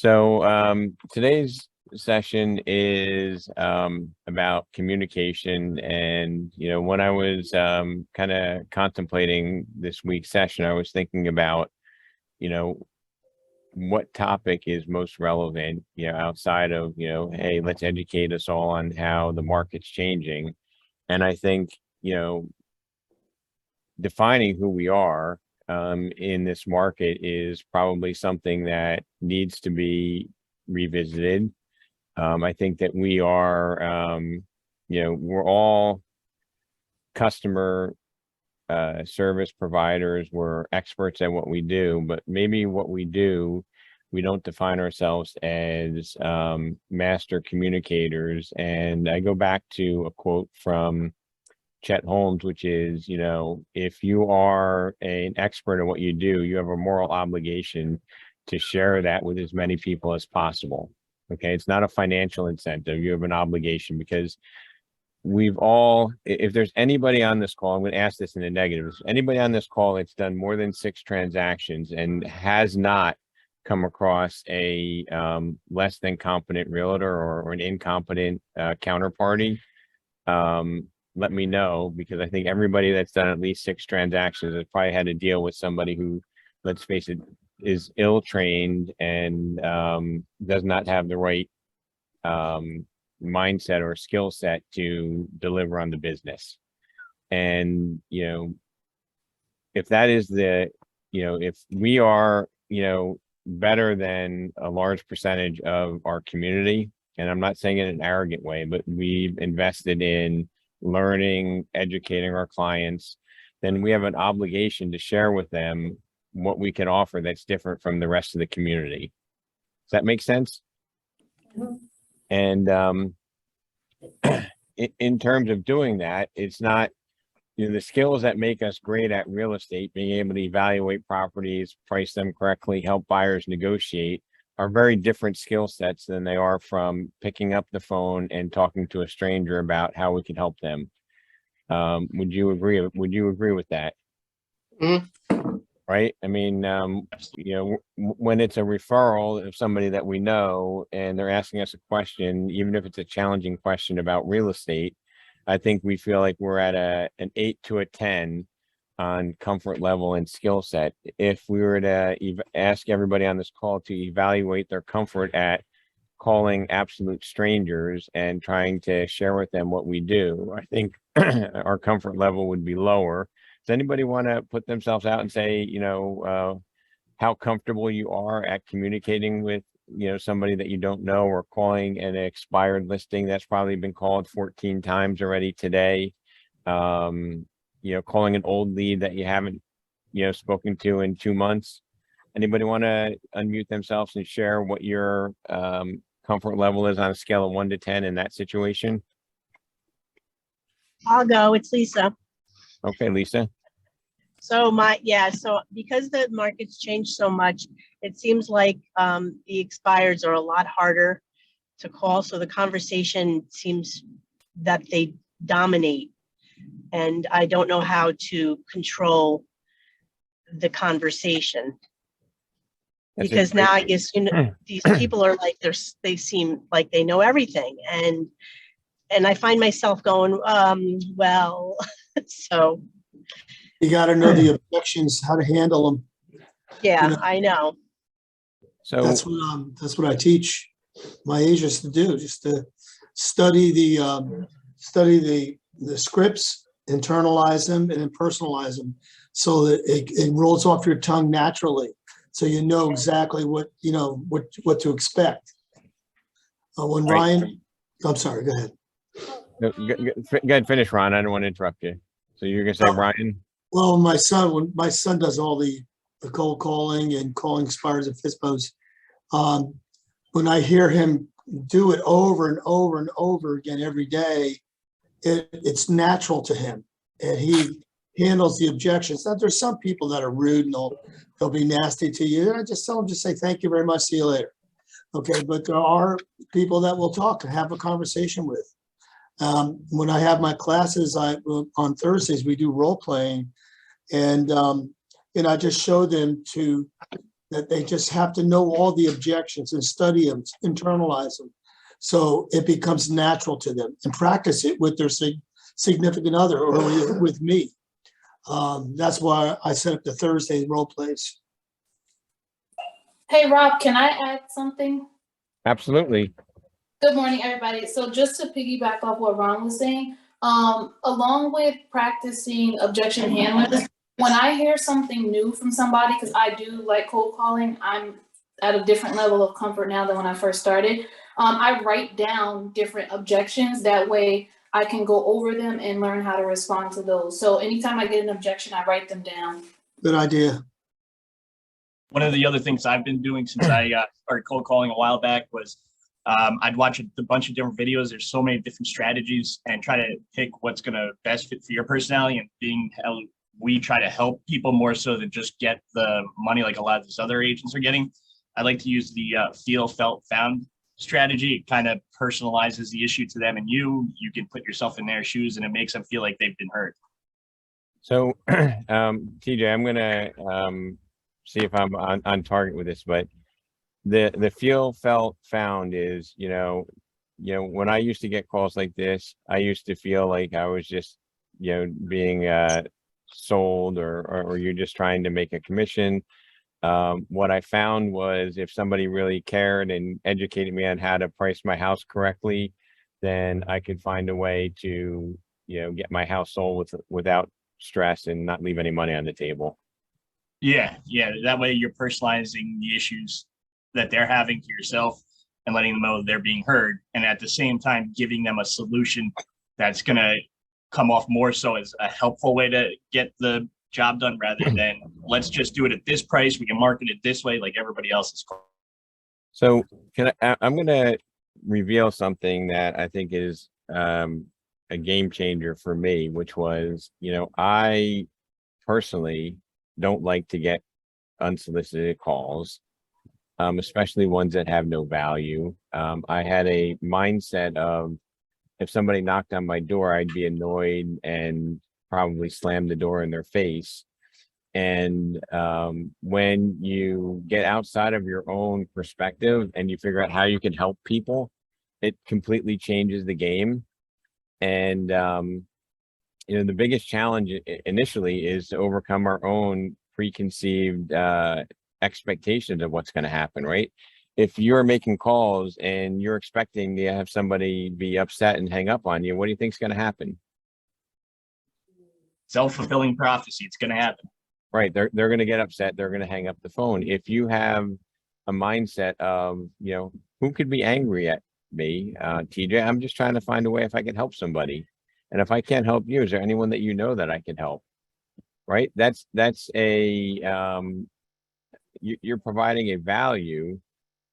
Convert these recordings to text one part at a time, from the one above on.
Today's session is about communication. And, when I was kind of contemplating this week's session, I was thinking about, you know, what topic is most relevant, outside of, hey, let's educate us all on how the market's changing. And I think, defining who we are in this market is probably something that needs to be revisited. I think that we are, we're all customer service providers. We're experts at what we do, but maybe what we do, we don't define ourselves as master communicators. And I go back to a quote from Chet Holmes, which is, if you are an expert in what you do, you have a moral obligation to share that with as many people as possible. Okay. It's not a financial incentive. You have an obligation because we've all, if there's anybody on this call, I'm going to ask this in the negative, is anybody on this call that's done more than 6 transactions and has not come across a less than competent realtor or an incompetent counterparty, let me know, because I think everybody that's done at least 6 transactions has probably had to deal with somebody who, let's face it, is ill-trained and does not have the right mindset or skill set to deliver on the business. And, if that is if we are, better than a large percentage of our community, and I'm not saying it in an arrogant way, but we've invested in learning, educating our clients, then we have an obligation to share with them what we can offer that's different from the rest of the community. Does that make sense? Mm-hmm. And in terms of doing that, it's not, the skills that make us great at real estate, being able to evaluate properties, price them correctly, help buyers negotiate, are very different skill sets than they are from picking up the phone and talking to a stranger about how we can help them. Would you agree with that? Mm-hmm. Right? I mean, when it's a referral of somebody that we know and they're asking us a question, even if it's a challenging question about real estate, I think we feel like we're at an 8 to a 10 on comfort level and skill set. If we were to ask everybody on this call to evaluate their comfort at calling absolute strangers and trying to share with them what we do, I think our comfort level would be lower. Does anybody want to put themselves out and say, how comfortable you are at communicating with, somebody that you don't know, or calling an expired listing that's probably been called 14 times already today? Calling an old lead that you haven't, spoken to in 2 months. Anybody want to unmute themselves and share what your comfort level is on a scale of 1 to 10 in that situation? I'll go. It's Lisa. Okay, Lisa. So because the market's changed so much, it seems like the expireds are a lot harder to call. So the conversation seems that they dominate. And I don't know how to control the conversation. Because now I guess, these people are like, they seem like they know everything. And I find myself going, well, so. You got to know the objections, how to handle them. Yeah, I know. So that's what I teach my agents to do, just to study the scripts, internalize them, and then personalize them so that it rolls off your tongue naturally. So you know exactly what to expect. When Ryan, I'm sorry, go ahead. Go ahead, finish, Ron. I don't want to interrupt you. So you're gonna say Ryan? Well, when my son does all the cold calling and calling expires and FISBOs, when I hear him do it over and over and over again every day, it's natural to him, and he handles the objections. Now, there's some people that are rude and they'll be nasty to you. And I just tell them, just say, thank you very much, see you later. Okay, but there are people that will talk and have a conversation with. When I have my classes, on Thursdays, we do role playing, and I just show them to that they just have to know all the objections and study them, internalize them. So it becomes natural to them and practice it with their significant other or with me. That's why I set up the Thursday role plays. Hey, Rob, can I add something? Absolutely. Good morning, everybody. So just to piggyback off what Ron was saying, along with practicing objection handling, when I hear something new from somebody, because I do like cold calling, I'm at a different level of comfort now than when I first started. I write down different objections. That way I can go over them and learn how to respond to those. So anytime I get an objection, I write them down. Good idea. One of the other things I've been doing since I started cold calling a while back was I'd watch a bunch of different videos. There's so many different strategies and try to pick what's going to best fit for your personality. And being how we try to help people more so than just get the money like a lot of these other agents are getting. I like to use the feel, felt, found strategy. It kind of personalizes the issue to them, and you can put yourself in their shoes, and it makes them feel like they've been heard. So, TJ, I'm gonna see if I'm on target with this, but the feel, felt, found is, when I used to get calls like this, I used to feel like I was just, being sold or you're just trying to make a commission. What I found was if somebody really cared and educated me on how to price my house correctly, then I could find a way to, get my house sold without stress and not leave any money on the table. Yeah. That way you're personalizing the issues that they're having to yourself and letting them know they're being heard. And at the same time, giving them a solution that's going to come off more so as a helpful way to get the job done rather than let's just do it at this price. We can market it this way like everybody else is. So I'm going to reveal something that I think is a game changer for me, which was, I personally don't like to get unsolicited calls, especially ones that have no value. I had a mindset of if somebody knocked on my door, I'd be annoyed and probably slam the door in their face. And when you get outside of your own perspective and you figure out how you can help people, it completely changes the game. And the biggest challenge initially is to overcome our own preconceived expectations of what's going to happen, right? If you're making calls and you're expecting to have somebody be upset and hang up on you, what do you think is going to happen? Self-fulfilling prophecy. It's going to happen. Right. They're going to get upset. They're going to hang up the phone. If you have a mindset of, who could be angry at me? TJ, I'm just trying to find a way if I can help somebody. And if I can't help you, is there anyone that that I can help? Right. That's you're providing a value.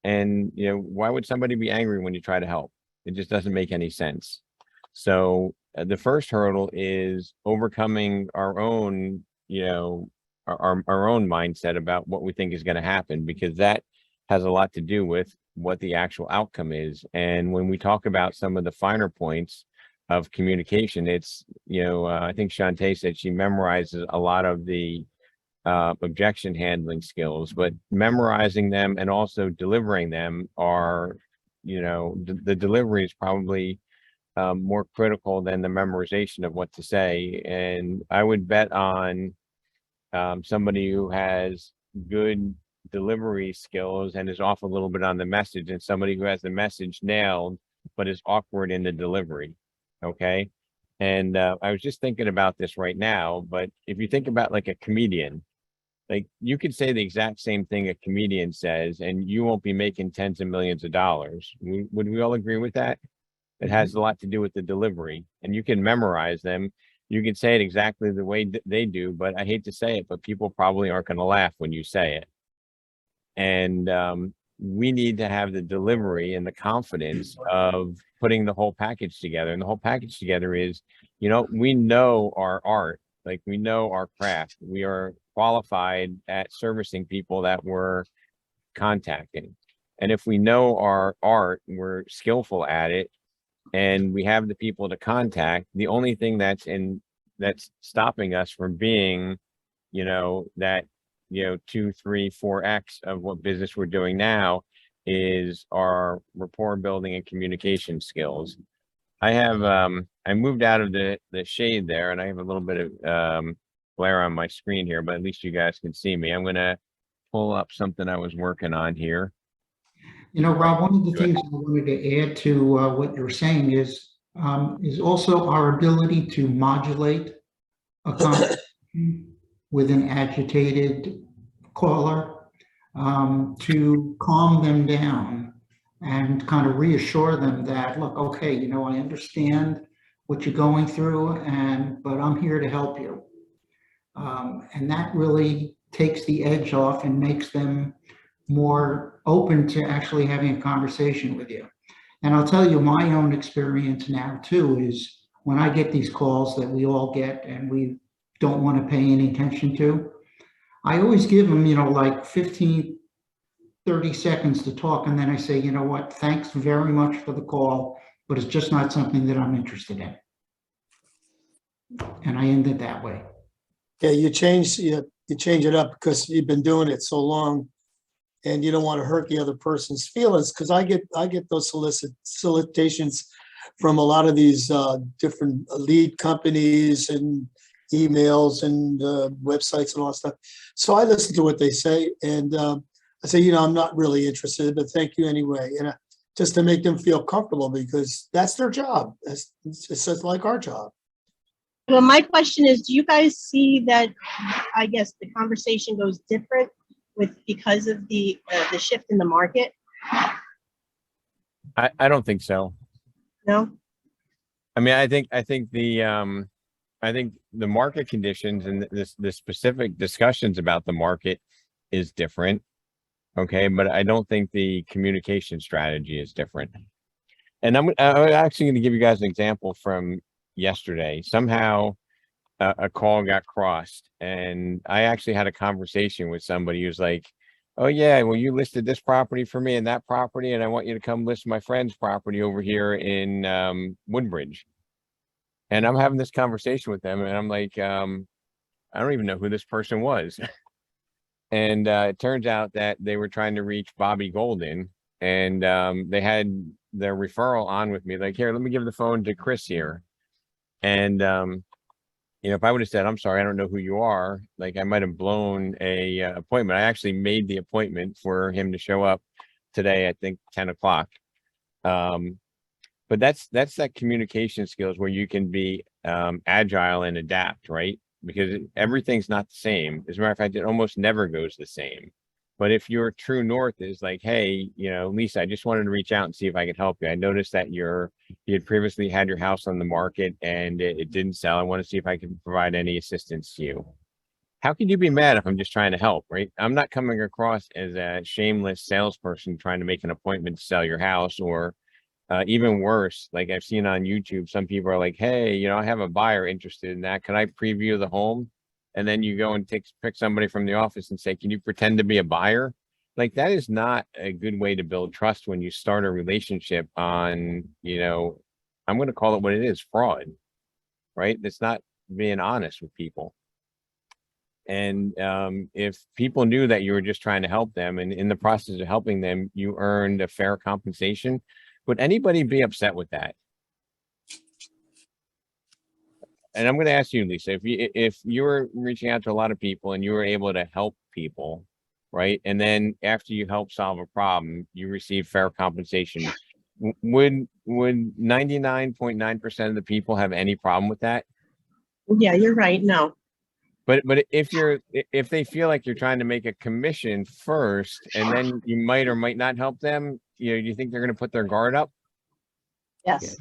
And, why would somebody be angry when you try to help? It just doesn't make any sense. So the first hurdle is overcoming our own, our own mindset about what we think is going to happen, because that has a lot to do with what the actual outcome is. And when we talk about some of the finer points of communication, it's, I think Shantae said she memorizes a lot of the objection handling skills, but memorizing them and also delivering them are, the delivery is probably more critical than the memorization of what to say. And I would bet on somebody who has good delivery skills and is off a little bit on the message, and somebody who has the message nailed but is awkward in the delivery. Okay. And I was just thinking about this right now, but if you think about like a comedian, like you could say the exact same thing a comedian says and you won't be making tens of millions of dollars. Would we all agree with that? It has a lot to do with the delivery, and you can memorize them. You can say it exactly the way they do, but I hate to say it, but people probably aren't going to laugh when you say it. And we need to have the delivery and the confidence of putting the whole package together. And the whole package together is, we know our art, like we know our craft. We are qualified at servicing people that we're contacting. And if we know our art, we're skillful at it, and we have the people to contact, the only thing that's stopping us from being, that 2, 3, 4x of what business we're doing now is our rapport building and communication skills. I have I moved out of the shade there, and I have a little bit of glare on my screen here, but at least you guys can see me. I'm gonna pull up something I was working on here. Rob, one of the things I wanted to add to what you're saying is also our ability to modulate a conversation with an agitated caller, to calm them down and kind of reassure them that, look, okay, I understand what you're going through, but I'm here to help you. And that really takes the edge off and makes them more open to actually having a conversation with you. And I'll tell you my own experience now too is when I get these calls that we all get and we don't want to pay any attention to, I always give them, like 15, 30 seconds to talk. And then I say, you know what, thanks very much for the call, but it's just not something that I'm interested in. And I end it that way. Yeah, you change it up because you've been doing it so long and you don't want to hurt the other person's feelings. Because I get those solicitations from a lot of these different lead companies and emails and websites and all that stuff. So I listen to what they say and I say, I'm not really interested, but thank you anyway. And just to make them feel comfortable because that's their job. It's just like our job. Well, my question is, do you guys see that, I guess, the conversation goes different because of the shift in the market? I don't think so. No? I mean, I think the market conditions and the specific discussions about the market is different. Okay, but I don't think the communication strategy is different. And I'm actually going to give you guys an example from yesterday. Somehow a call got crossed and I actually had a conversation with somebody who's like, oh yeah, well, you listed this property for me and that property, and I want you to come list my friend's property over here in Woodbridge. And I'm having this conversation with them and I'm like, I don't even know who this person was. And it turns out that they were trying to reach Bobby Golden, and they had their referral on with me, like, here, let me give the phone to Chris here. And if I would have said, I'm sorry, I don't know who you are, like I might have blown a appointment. I actually made the appointment for him to show up today, I think 10 o'clock. But that's that communication skills where you can be agile and adapt, right? Because everything's not the same. As a matter of fact, it almost never goes the same. But if your true north is like, hey, Lisa, I just wanted to reach out and see if I could help you. I noticed that you had previously had your house on the market and it didn't sell. I want to see if I can provide any assistance to you. How can you be mad if I'm just trying to help, right? I'm not coming across as a shameless salesperson trying to make an appointment to sell your house, or even worse, like I've seen on YouTube, some people are like, hey, I have a buyer interested in that. Can I preview the home? And then you go and pick somebody from the office and say, can you pretend to be a buyer? Like, that is not a good way to build trust when you start a relationship on, I'm going to call it what it is, fraud, right? That's not being honest with people. And if people knew that you were just trying to help them, and in the process of helping them, you earned a fair compensation, would anybody be upset with that? And I'm going to ask you, Lisa, if you were reaching out to a lot of people and you were able to help people, right? And then after you help solve a problem, you receive fair compensation. Would 99.9% of the people have any problem with that? Yeah, you're right. No. But if they feel like you're trying to make a commission first, and then you might or might not help them, do you think they're going to put their guard up? Yes.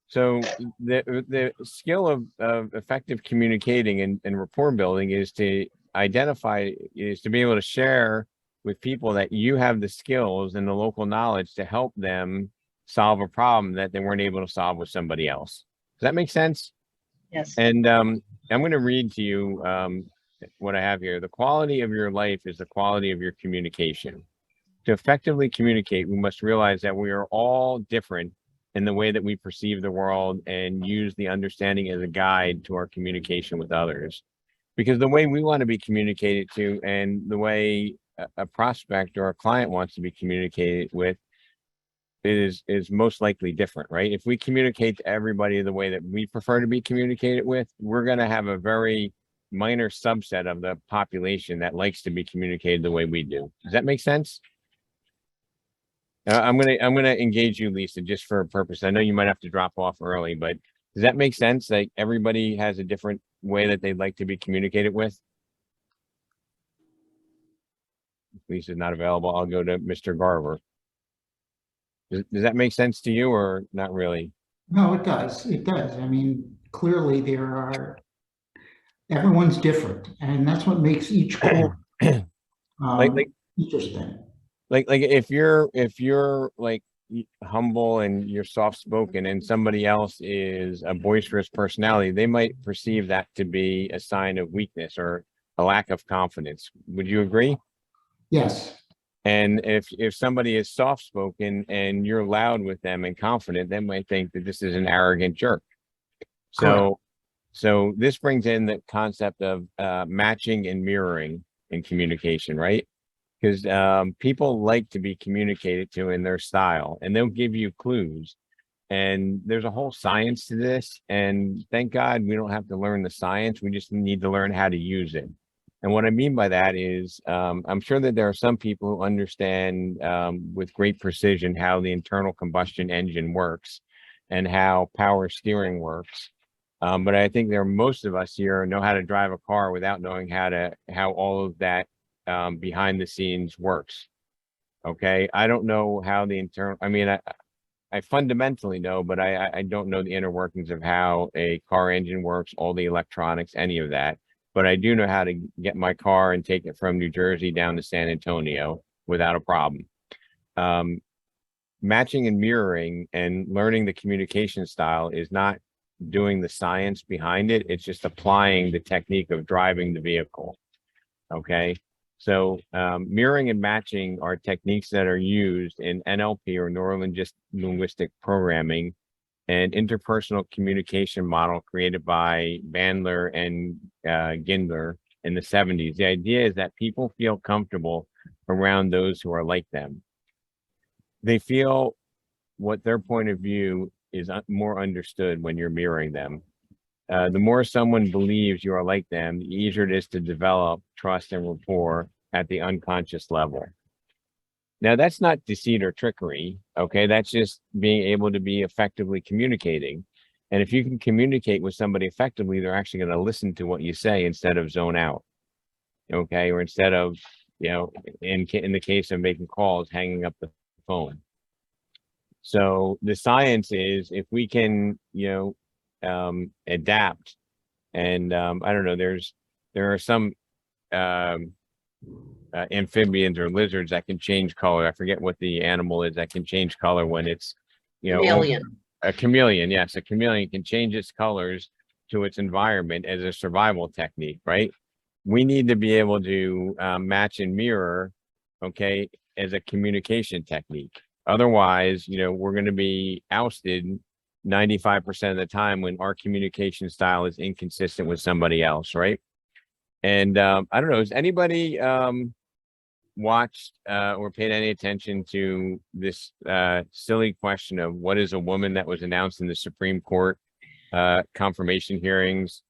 So the skill of effective communicating and rapport building is to be able to share with people that you have the skills and the local knowledge to help them solve a problem that they weren't able to solve with somebody else. Does that make sense? Yes. And I'm going to read to you what I have here. The quality of your life is the quality of your communication. To effectively communicate, we must realize that we are all different in the way that we perceive the world and use the understanding as a guide to our communication with others. Because the way we want to be communicated to and the way a prospect or a client wants to be communicated with is most likely different, right? If we communicate to everybody the way that we prefer to be communicated with, we're going to have a very minor subset of the population that likes to be communicated the way we do. Does that make sense? I'm gonna engage you, Lisa, just for a purpose. I know you might have to drop off early, but does that make sense? Like everybody has a different way that they'd like to be communicated with? If Lisa's not available, I'll go to Mr. Garver. Does that make sense to you or not really? No, it does. It does. I mean, clearly everyone's different, and that's what makes each call Like interesting. like if you're like humble and you're soft spoken and somebody else is a boisterous personality, they might perceive that to be a sign of weakness or a lack of confidence. Would you agree? Yes. And if somebody is soft spoken and you're loud with them and confident, they might think that this is an arrogant jerk. So this brings in the concept of matching and mirroring in communication, right? Because people like to be communicated to in their style, and they'll give you clues. And there's a whole science to this. And thank God we don't have to learn the science. We just need to learn how to use it. And what I mean by that is, I'm sure that there are some people who understand with great precision how the internal combustion engine works and how power steering works. But I think most of us here know how to drive a car without knowing how all of that behind the scenes works. Okay. I don't know how the internal, I mean, I fundamentally know, but I don't know the inner workings of how a car engine works, all the electronics, any of that. But I do know how to get my car and take it from New Jersey down to San Antonio without a problem. Matching and mirroring and learning the communication style is not doing the science behind it. It's just applying the technique of driving the vehicle. Okay. So mirroring and matching are techniques that are used in NLP or neuro-linguistic programming, an interpersonal communication model created by Bandler and Gindler in the 70s. The idea is that people feel comfortable around those who are like them. They feel what their point of view is more understood when you're mirroring them. The more someone believes you are like them, the easier it is to develop trust and rapport at the unconscious level. Now, that's not deceit or trickery, okay? That's just being able to be effectively communicating. And if you can communicate with somebody effectively, they're actually going to listen to what you say instead of zone out, okay? Or instead of, in the case of making calls, hanging up the phone. So the science is if we can, adapt, and I don't know, there are some amphibians or lizards that can change color. I forget what the animal is that can change color when it's, Chameleon. A chameleon. Yes, a chameleon can change its colors to its environment as a survival technique, right? We need to be able to match and mirror, okay, as a communication technique. Otherwise, we're going to be ousted 95% of the time when our communication style is inconsistent with somebody else, right? And I don't know, has anybody watched or paid any attention to this silly question of what is a woman that was announced in the Supreme Court confirmation hearings?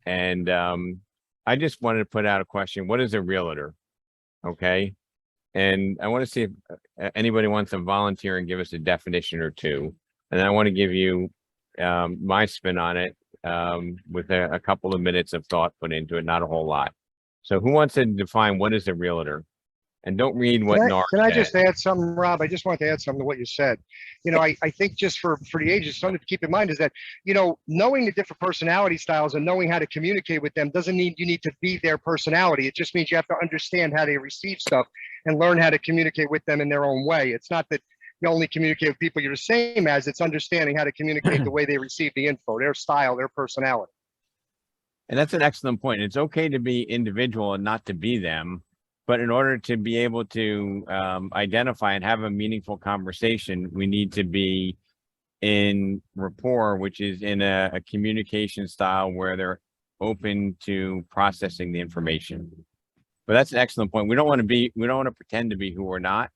And I just wanted to put out a question. What is a realtor? Okay. And I want to see if anybody wants to volunteer and give us a definition or two. And I want to give you my spin on it with a couple of minutes of thought put into it, not a whole lot. So who wants to define what is a realtor? And don't read what NAR Can I said. just add something, Rob? I just want to add something to what you said. I think just for the agents, something to keep in mind is that, knowing the different personality styles and knowing how to communicate with them doesn't mean you need to be their personality. It just means you have to understand how they receive stuff and learn how to communicate with them in their own way. It's not that you only communicate with people you're the same as, it's understanding how to communicate the way they receive the info, their style, their personality. And that's an excellent point. It's okay to be individual and not to be them. But in order to be able to identify and have a meaningful conversation, we need to be in rapport, which is in a communication style where they're open to processing the information. But that's an excellent point. We don't want to pretend to be who we're not,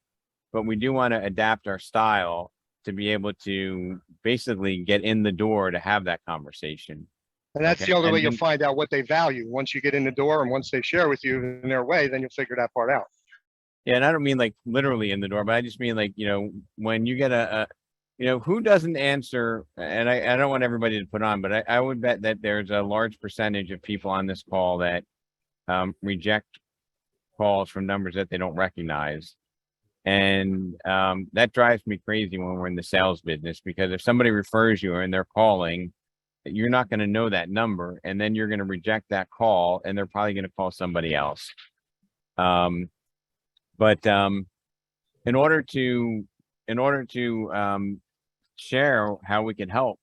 but we do want to adapt our style to be able to basically get in the door to have that conversation. And that's Okay, the only and way you'll then- find out what they value. Once you get in the door and once they share with you in their way, then you'll figure that part out. Yeah, and I don't mean like literally in the door, but I just mean like, when you get who doesn't answer, and I don't want everybody to put on, but I would bet that there's a large percentage of people on this call that reject calls from numbers that they don't recognize. And that drives me crazy when we're in the sales business, because if somebody refers you and they're calling, you're not going to know that number, and then you're going to reject that call, and they're probably going to call somebody else. But in order to share how we can help,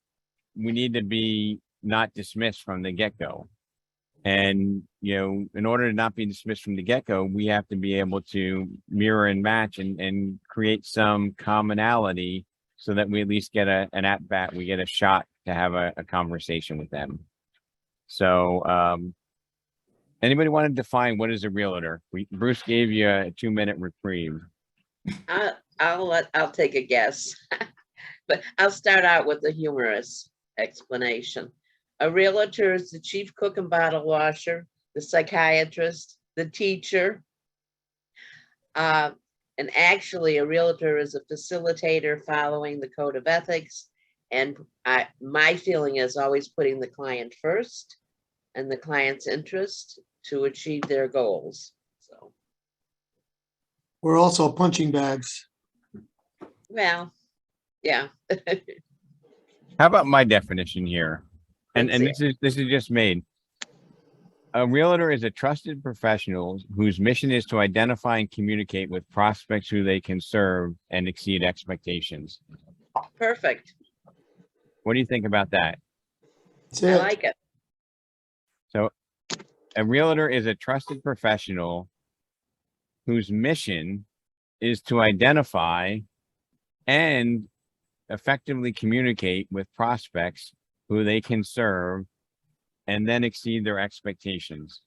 we need to be not dismissed from the get-go. And, in order to not be dismissed from the get-go, we have to be able to mirror and match and create some commonality so that we at least get an at-bat, we get a shot to have a conversation with them. So, anybody want to define what is a realtor? Bruce gave you a 2-minute reprieve. I'll take a guess, but I'll start out with a humorous explanation. A realtor is the chief cook and bottle washer, the psychiatrist, the teacher. And actually a realtor is a facilitator following the code of ethics. And my feeling is always putting the client first and the client's interest to achieve their goals. So, We're also punching bags. well, yeah. How about my definition here? And Let's this is just made. A realtor is a trusted professional whose mission is to identify and communicate with prospects who they can serve and exceed expectations. Perfect. What do you think about that? That's I it. like it. So a realtor is a trusted professional whose mission is to identify and effectively communicate with prospects who they can serve and then exceed their expectations.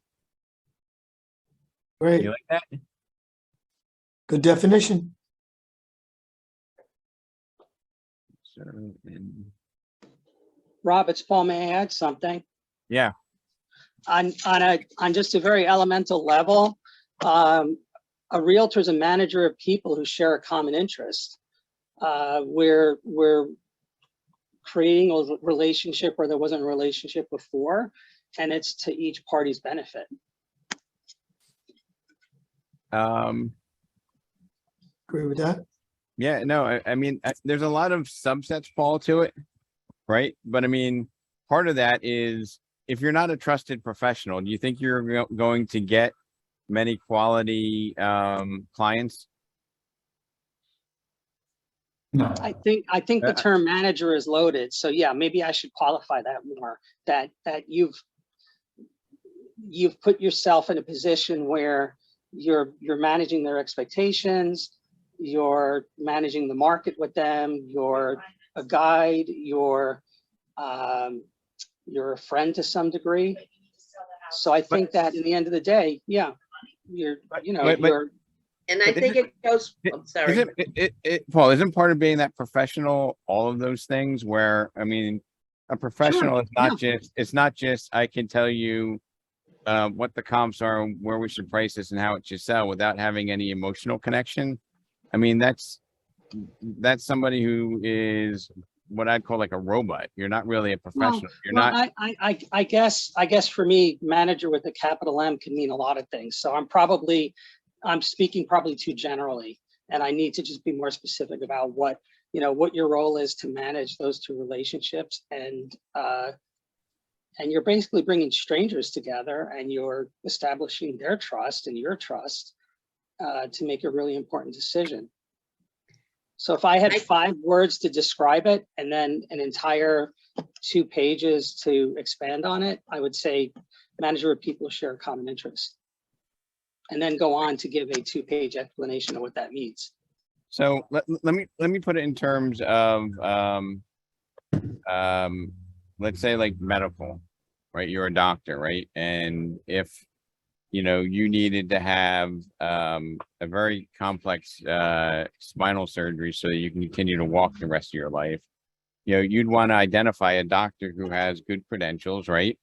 Great. You like that? Good definition. Rob, it's Paul. May I add something? Yeah. On just a very elemental level, a realtor is a manager of people who share a common interest. We're creating a relationship where there wasn't a relationship before, and it's to each party's benefit. Agree with that. Yeah, no, I mean, there's a lot of subsets, Paul, to it, right? But I mean, part of that is if you're not a trusted professional, do you think you're going to get many quality clients? No. I think the term manager is loaded. So yeah, maybe I should qualify that more. That you've put yourself in a position where you're managing their expectations, you're managing the market with them, you're a guide, you're a friend to some degree. So I think that in the end of the day, yeah, you're. And I think it goes, I'm sorry. Isn't Paul, isn't part of being that professional all of those things where, I mean, a professional is not just, it's not just, I can tell you what the comps are, where we should price this and how it should sell without having any emotional connection. I mean, that's somebody who is what I'd call like a robot. You're not really a professional. You're not. I guess for me, manager with a capital M can mean a lot of things. So I'm speaking probably too generally, and I need to just be more specific about what your role is to manage those two relationships. And you're basically bringing strangers together and you're establishing their trust and your trust to make a really important decision. So if I had 5 words to describe it and then an entire 2 pages to expand on it, I would say manager of people share a common interest. And then go on to give a 2-page explanation of what that means. So let me put it in terms of let's say like medical, right? You're a doctor, right? And if, you know, you needed to have a very complex spinal surgery so that you can continue to walk the rest of your life, you know, you'd want to identify a doctor who has good credentials, right?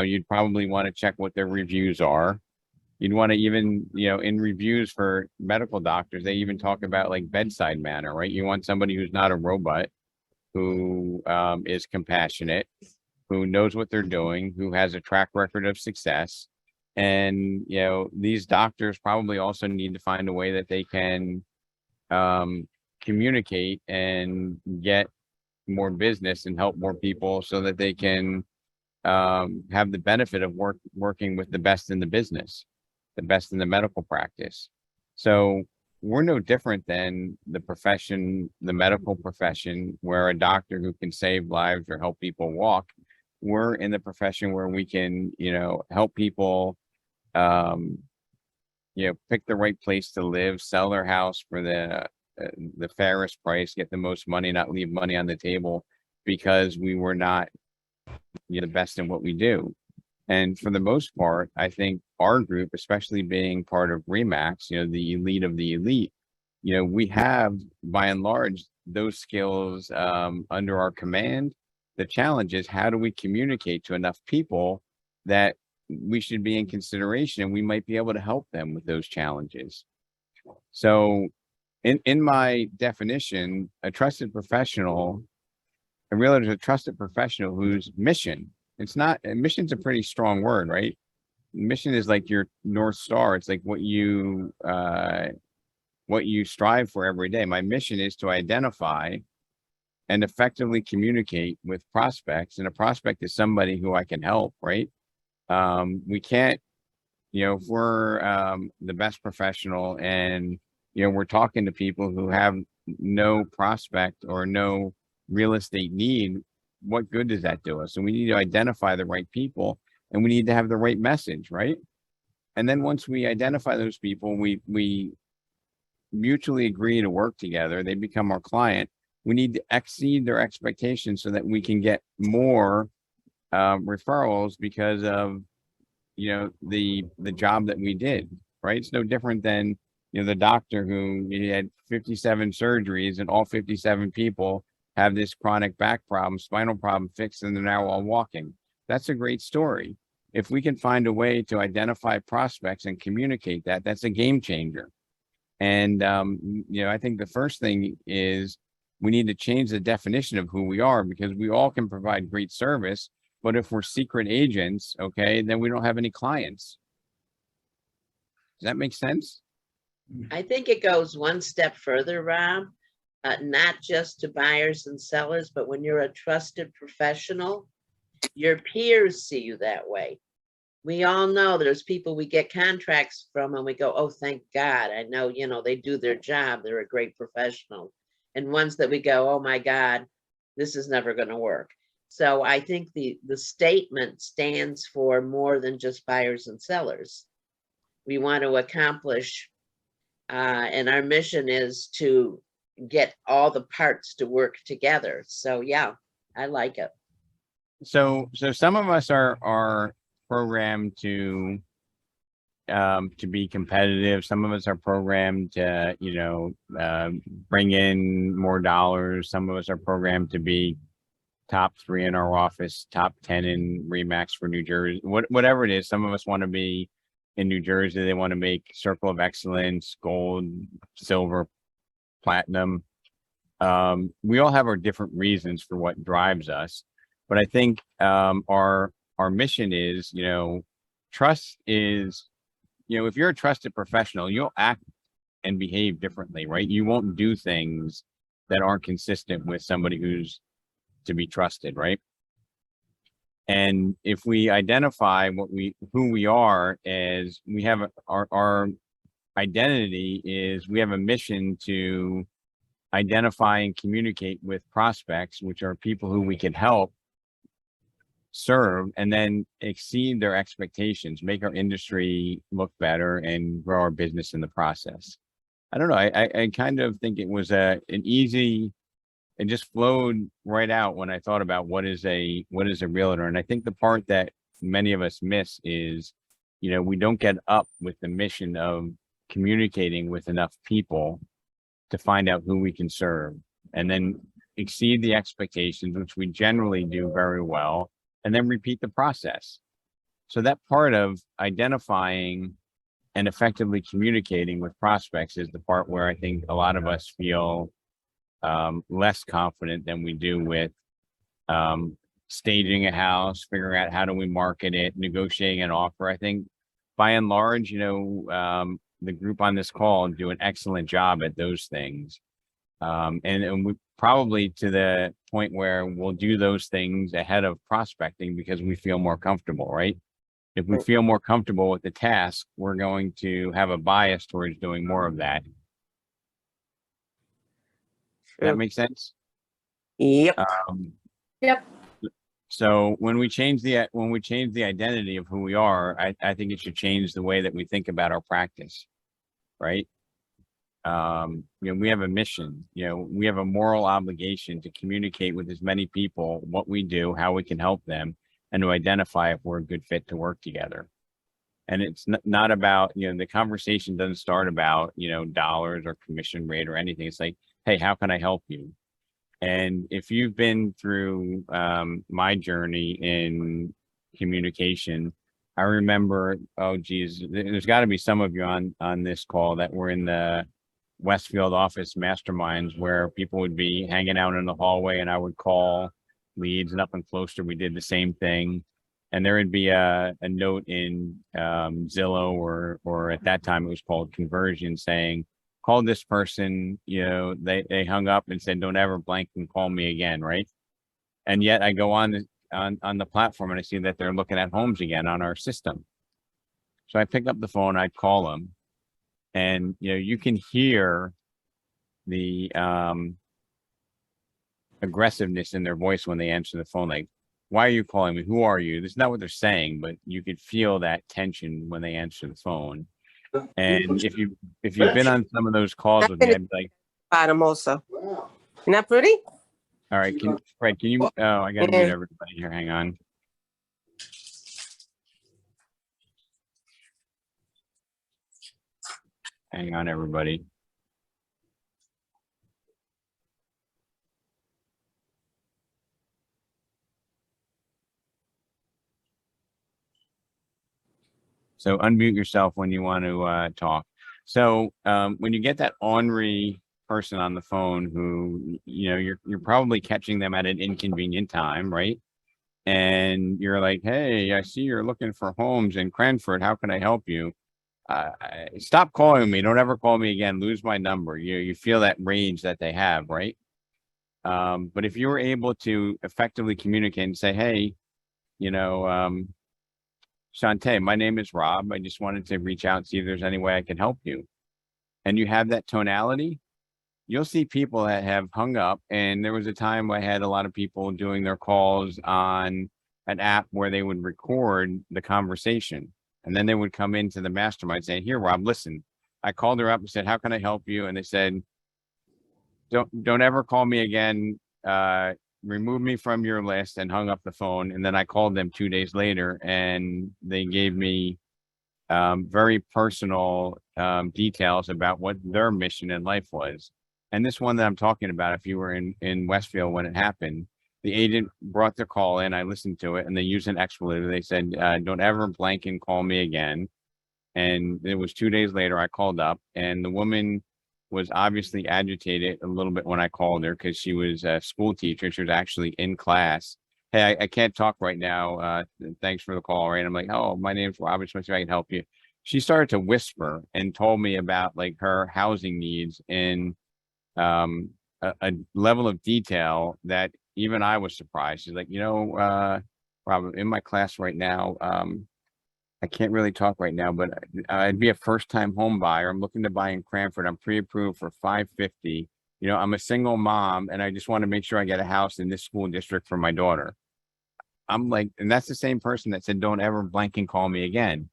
You'd probably want to check what their reviews are. You'd want to even, you know, in reviews for medical doctors, they even talk about like bedside manner, right? You want somebody who's not a robot, who is compassionate, who knows what they're doing, who has a track record of success. And, you know, these doctors probably also need to find a way that they can communicate and get more business and help more people so that they can have the benefit of working with the best in the business, the best in the medical practice. So we're no different than the profession, the medical profession, where a doctor who can save lives or help people walk. We're in the profession where we can, you know, help people, you know, pick the right place to live, sell their house for the fairest price, get the most money, not leave money on the table because we were not, you know, the best in what we do. And for the most part, I think our group, especially being part of Remax, you know, the elite of the elite, you know, we have by and large those skills under our command. The challenge is, how do we communicate to enough people that we should be in consideration and we might be able to help them with those challenges? So in my definition, a trusted professional, a realtor is a trusted professional whose mission, it's not, mission's a pretty strong word, right? Mission is like your North Star. It's like what you strive for every day. My mission is to identify and effectively communicate with prospects. And a prospect is somebody who I can help, right? We can't, you know, if we're the best professional and, you know, we're talking to people who have no prospect or no real estate need, what good does that do us? And we need to identify the right people and we need to have the right message, right? And then once we identify those people, we mutually agree to work together, they become our client. We need to exceed their expectations so that we can get more referrals because of, you know, the job that we did, right? It's no different than, you know, the doctor who he had 57 surgeries and all 57 people have this chronic back problem, spinal problem fixed, and they're now all walking. That's a great story. If we can find a way to identify prospects and communicate that, that's a game changer. And, you know, I think the first thing is we need to change the definition of who we are, because we all can provide great service, but if we're secret agents, okay, then we don't have any clients. Does that make sense? I think it goes one step further, Rob, not just to buyers and sellers, but when you're a trusted professional, your peers see you that way. We all know there's people we get contracts from and we go, oh, thank God. I know, you know, they do their job. They're a great professional. And ones that we go, oh my God, this is never going to work. So I think the statement stands for more than just buyers and sellers. We want to accomplish, and our mission is to get all the parts to work together. So yeah, I like it. So some of us are programmed to be competitive. Some of us are programmed to, you know, bring in more dollars. Some of us are programmed to be top 3 in our office, top 10 in Remax for New Jersey, whatever it is. Some of us want to be in New Jersey. They want to make Circle of Excellence, gold, silver, platinum. We all have our different reasons for what drives us. But I think our mission is, you know, trust is, you know, if you're a trusted professional, you'll act and behave differently, right? You won't do things that aren't consistent with somebody who's to be trusted, right? And if we identify who we are as, we have our identity is, we have a mission to identify and communicate with prospects, which are people who we can help serve and then exceed their expectations, make our industry look better and grow our business in the process. I don't know. I kind of think it was an easy it just flowed right out when I thought about what is a realtor. And I think the part that many of us miss is, we don't get up with the mission of communicating with enough people to find out who we can serve, and then exceed the expectations, which we generally do very well, and then repeat the process. So that part of identifying and effectively communicating with prospects is the part where I think a lot of us feel less confident than we do with staging a house, figuring out how do we market it, negotiating an offer. I think by and large, the group on this call do an excellent job at those things. And we probably to the point where we'll do those things ahead of prospecting because we feel more comfortable, right? If we feel more comfortable with the task, we're going to have a bias towards doing more of that. That makes sense? Yep. Yep. So when we change the identity of who we are, I think it should change the way that we think about our practice, right? We have a mission, we have a moral obligation to communicate with as many people what we do, how we can help them, and to identify if we're a good fit to work together. And it's not about, the conversation doesn't start about, dollars or commission rate or anything. It's like, hey, how can I help you? And if you've been through my journey in communication, I remember, oh geez, there's got to be some of you on this call that were in the Westfield office masterminds where people would be hanging out in the hallway and I would call leads, and up in Closter we did the same thing. And there would be a note in Zillow or at that time it was called Conversion saying, call this person, they hung up and said, don't ever blank and call me again, right? And yet I go on the platform and I see that they're looking at homes again on our system. So I pick up the phone, I call them, and you can hear the aggressiveness in their voice when they answer the phone, like, why are you calling me? Who are you? This is not what they're saying, but you could feel that tension when they answer the phone. And if you've been on some of those calls with me, I'd be like, Bottom also. Not pretty? all right, Fred, can you, oh, I gotta mute everybody here, hang on. Hang on, everybody. So unmute yourself when you want to talk. So when you get that ornery person on the phone who, you're probably catching them at an inconvenient time, right? And you're like, hey, I see you're looking for homes in Cranford. How can I help you? Stop calling me. Don't ever call me again. Lose my number. You feel that rage that they have, right? But if you were able to effectively communicate and say, hey, Shantae, my name is Rob. I just wanted to reach out and see if there's any way I can help you. And you have that tonality, you'll see people that have hung up. And there was a time I had a lot of people doing their calls on an app where they would record the conversation. And then they would come into the mastermind saying, here, Rob, listen, I called her up and said, how can I help you? And they said, don't ever call me again. Remove me from your list, and hung up the phone. And then I called them 2 days later and they gave me very personal details about what their mission in life was. And this one that I'm talking about, if you were in Westfield when it happened, the agent brought the call in, I listened to it, and they used an expletive. They said, don't ever blank and call me again. And it was 2 days later, I called up, and the woman was obviously agitated a little bit when I called her because she was a school teacher. She was actually in class. Hey, I can't talk right now. Thanks for the call. Right. I'm like, oh, my name's Robbins. Let me see if I can help you. She started to whisper and told me about like her housing needs in a level of detail that even I was surprised. She's like, Rob, in my class right now, I can't really talk right now, but I'd be a first-time home buyer. I'm looking to buy in Cranford. I'm pre-approved for $550. I'm a single mom, and I just want to make sure I get a house in this school district for my daughter. I'm like, and that's the same person that said, don't ever blank and call me again.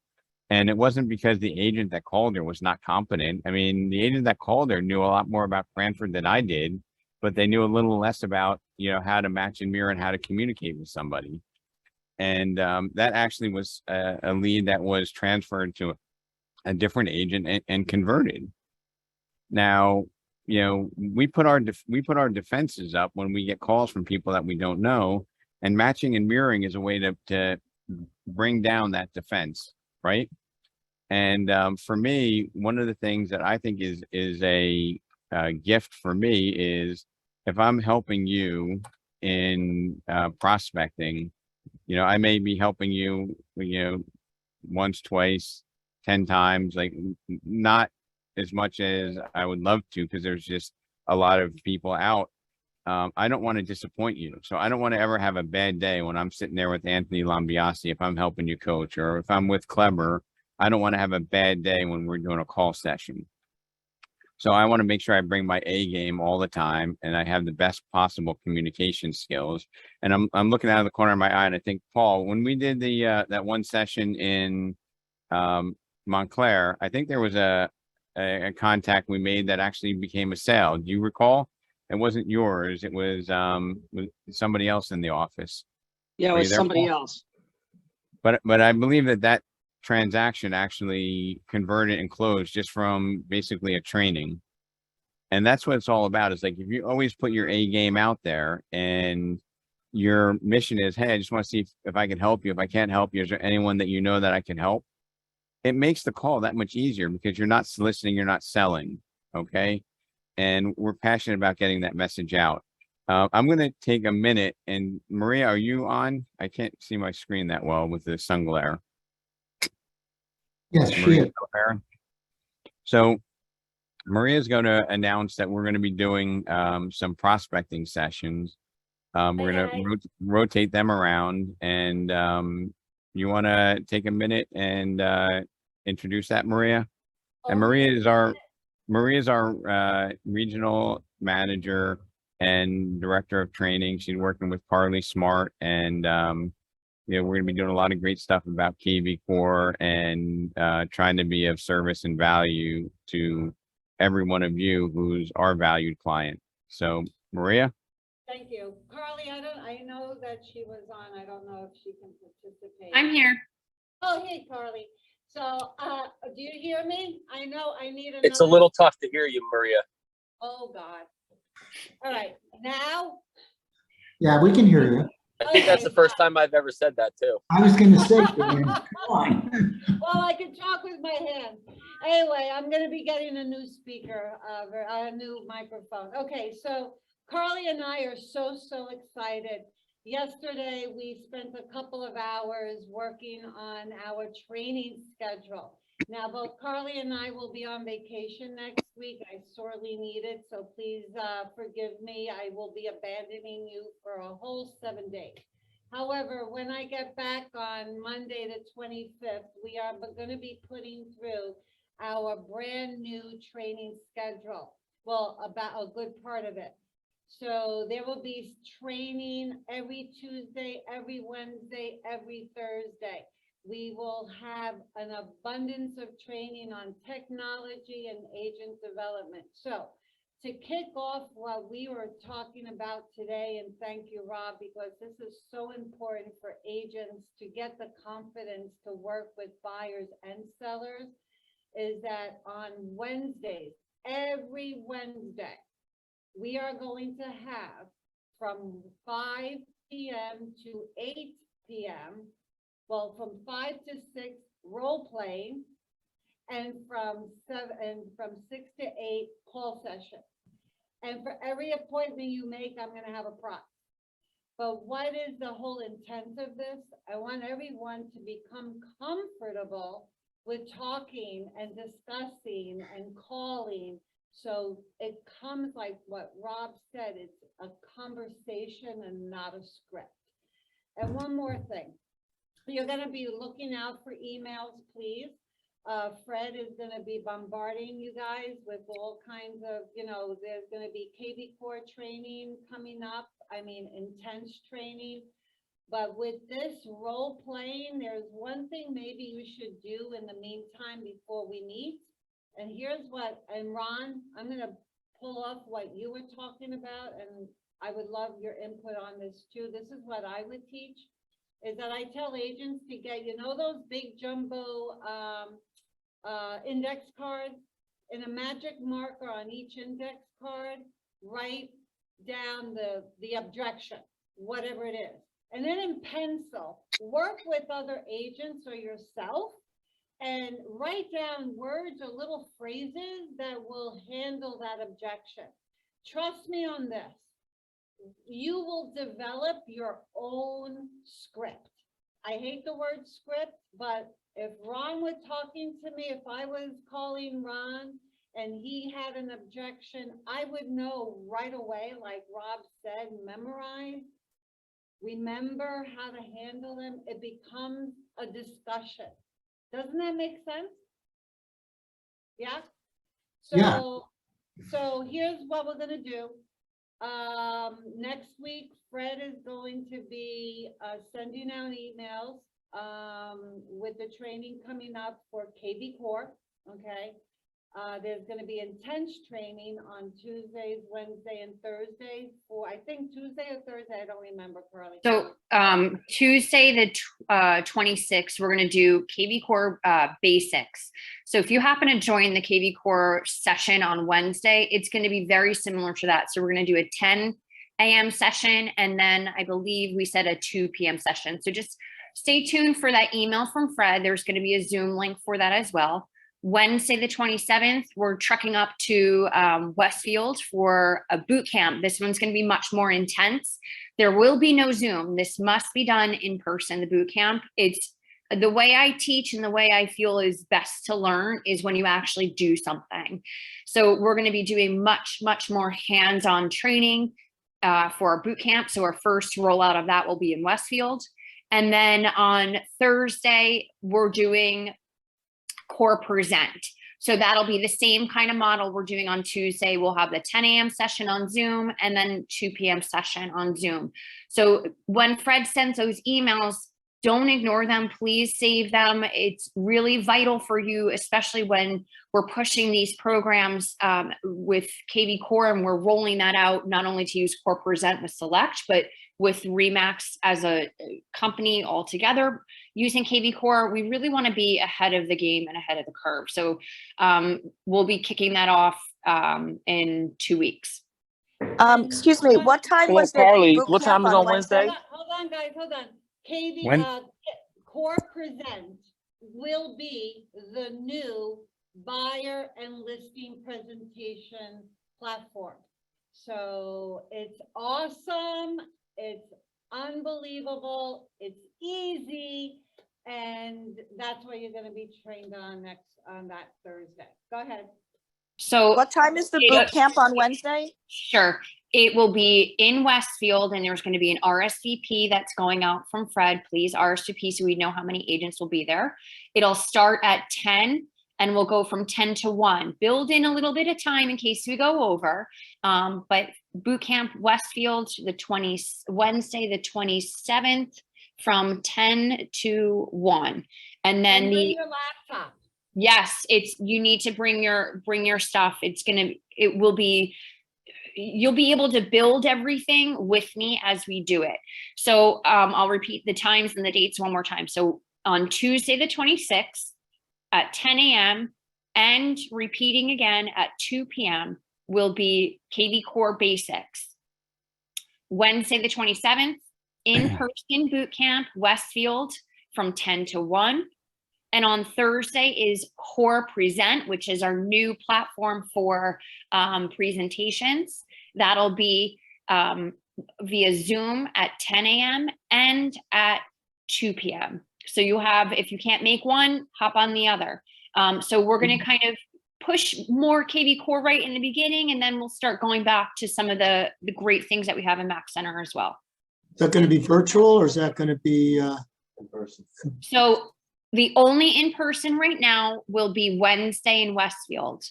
And it wasn't because the agent that called her was not competent. I mean, the agent that called her knew a lot more about Cranford than I did. but they knew a little less about, how to match and mirror and how to communicate with somebody. And that actually was a lead that was transferred to a different agent and converted. Now, we put our defenses up when we get calls from people that we don't know, and matching and mirroring is a way to bring down that defense, right? And for me, one of the things that I think is a gift for me is if I'm helping you in prospecting, I may be helping you, once, twice, 10 times, like not as much as I would love to, because there's just a lot of people out. I don't want to disappoint you. So I don't want to ever have a bad day when I'm sitting there with Anthony Lambiasi, if I'm helping you coach, or if I'm with Kleber, I don't want to have a bad day when we're doing a call session. So I want to make sure I bring my A game all the time, and I have the best possible communication skills. And I'm looking out of the corner of my eye, and I think, Paul, when we did the that one session in Montclair, I think there was a contact we made that actually became a sale. Do you recall? It wasn't yours. It was somebody else in the office. Yeah, it Were you was there, somebody Paul? else. But I believe that transaction actually converted and closed just from basically a training. And that's what it's all about. Is like, if you always put your A game out there and your mission is, hey, I just want to see if I can help you. If I can't help you, is there anyone that that I can help? It makes the call that much easier, because you're not soliciting, you're not selling. Okay. And we're passionate about getting that message out. I'm going to take a minute, and Maria, are you on? I can't see my screen that well with the sun glare. Yes, she Maria is. O'Hara. So Maria's going to announce that we're going to be doing some prospecting sessions. We're going to rotate them around, and you want to take a minute and introduce that, Maria? And Maria is our regional manager and director of training. She's working with Carly Smart, and we're going to be doing a lot of great stuff about KV Core, and trying to be of service and value to every one of you who's our valued client. So, Maria. Thank you. Carly, I know that she was on. I don't know if she can participate. I'm here. Oh, hey, Carly. So, do you hear me? I know I need another. It's a little tough to hear you, Maria. Oh, God. All right. Now? Yeah, we can hear you. I think that's the first time I've ever said that too. I was going to say, Dan, come on. Well, I can talk with my hands. Anyway, I'm going to be getting a new speaker, a new microphone. Okay, so Carly and I are so excited. Yesterday, we spent a couple of hours working on our training schedule. Now, both Carly and I will be on vacation next week. I sorely need it, so please forgive me. I will be abandoning you for a whole 7 days. However, when I get back on Monday, the 25th, we are going to be putting through our brand new training schedule. Well, about a good part of it. So there will be training every Tuesday, every Wednesday, every Thursday. We will have an abundance of training on technology and agent development. So to kick off what we were talking about today, and thank you, Rob, because this is so important for agents to get the confidence to work with buyers and sellers, is that on Wednesdays, every Wednesday, we are going to have from 5 p.m. to 8 p.m., well, from 5 to 6 role playing, and from 6 to 8 call sessions. And for every appointment you make, I'm going to have a prize. But what is the whole intent of this? I want everyone to become comfortable with talking and discussing and calling. So it comes like what Rob said, it's a conversation and not a script. And one more thing, you're going to be looking out for emails, please. Fred is going to be bombarding you guys with all kinds of, there's going to be KV Core training coming up. I mean, intense training. But with this role playing, there's one thing maybe you should do in the meantime before we meet. And here's what, and Ron, I'm going to pull off what you were talking about, and I would love your input on this too. This is what I would teach, is that I tell agents to get, you know, those big jumbo index cards, and a magic marker on each index card, write down the objection, whatever it is. And then in pencil, work with other agents or yourself and write down words or little phrases that will handle that objection. Trust me on this. You will develop your own script. I hate the word script, but if Ron was talking to me, if I was calling Ron and he had an objection, I would know right away, like Rob said, memorize, remember how to handle them. It becomes a discussion. Doesn't that make sense? Yeah? So here's what we're gonna do. Next week, Fred is going to be sending out emails with the training coming up for KV Core, okay? There's going to be intense training on Tuesdays, Wednesday, and Thursdays for, I think Tuesday or Thursday, I don't remember, Carly. So Tuesday, the 26th, we're going to do KV Core basics. So if you happen to join the KV Core session on Wednesday, it's going to be very similar to that. So we're going to do a 10 a.m. session, and then I believe we said a 2 p.m. session. So just stay tuned for that email from Fred. There's going to be a Zoom link for that as well. Wednesday, the 27th, we're trekking up to Westfield for a boot camp. This one's going to be much more intense. There will be no Zoom. This must be done in person, the boot camp. It's the way I teach and the way I feel is best to learn is when you actually do something. So we're going to be doing much, much more hands-on training for our boot camp. So our first rollout of that will be in Westfield. And then on Thursday, we're doing Core Present. So that'll be the same kind of model we're doing on Tuesday. We'll have the 10 a.m. session on Zoom and then 2 p.m. session on Zoom. So when Fred sends those emails, don't ignore them. Please save them. It's really vital for you, especially when we're pushing these programs with KV Core and we're rolling that out, not only to use Core Present with Select, but with Remax as a company altogether using KV Core. We really want to be ahead of the game and ahead of the curve. So we'll be kicking that off in 2 weeks. Excuse me, what time Hello, was the Carly. boot What camp time is on Wednesday? Hold on, guys, hold on. KV, When- Core Present will be the new buyer and listing presentation platform. So it's awesome. It's unbelievable. It's easy. And that's what you're going to be trained on on that Thursday. Go ahead. So What time is the boot camp on Wednesday? Sure. It will be in Westfield, and there's going to be an RSVP that's going out from Fred. Please RSVP so we know how many agents will be there. It'll start at 10 and we'll go from 10 to 1. Build in a little bit of time in case we go over. But boot camp Westfield, Wednesday, the 27th from 10 to 1. And then Bring your laptop. Yes, you need to bring your stuff. You'll be able to build everything with me as we do it. So I'll repeat the times and the dates one more time. So on Tuesday, the 26th at 10 a.m. and repeating again at 2 p.m. will be KV Core Basics. Wednesday, the 27th, in-person boot camp, Westfield from 10 to 1. And on Thursday is Core Present, which is our new platform for presentations. That'll be via Zoom at 10 a.m. and at 2 p.m. So you have, if you can't make one, hop on the other. So we're going to kind of push more KV Core right in the beginning, and then we'll start going back to some of the great things that we have in Mac Center as well. Is that going to be virtual or is that going to be in person? So the only in-person right now will be Wednesday in Westfield.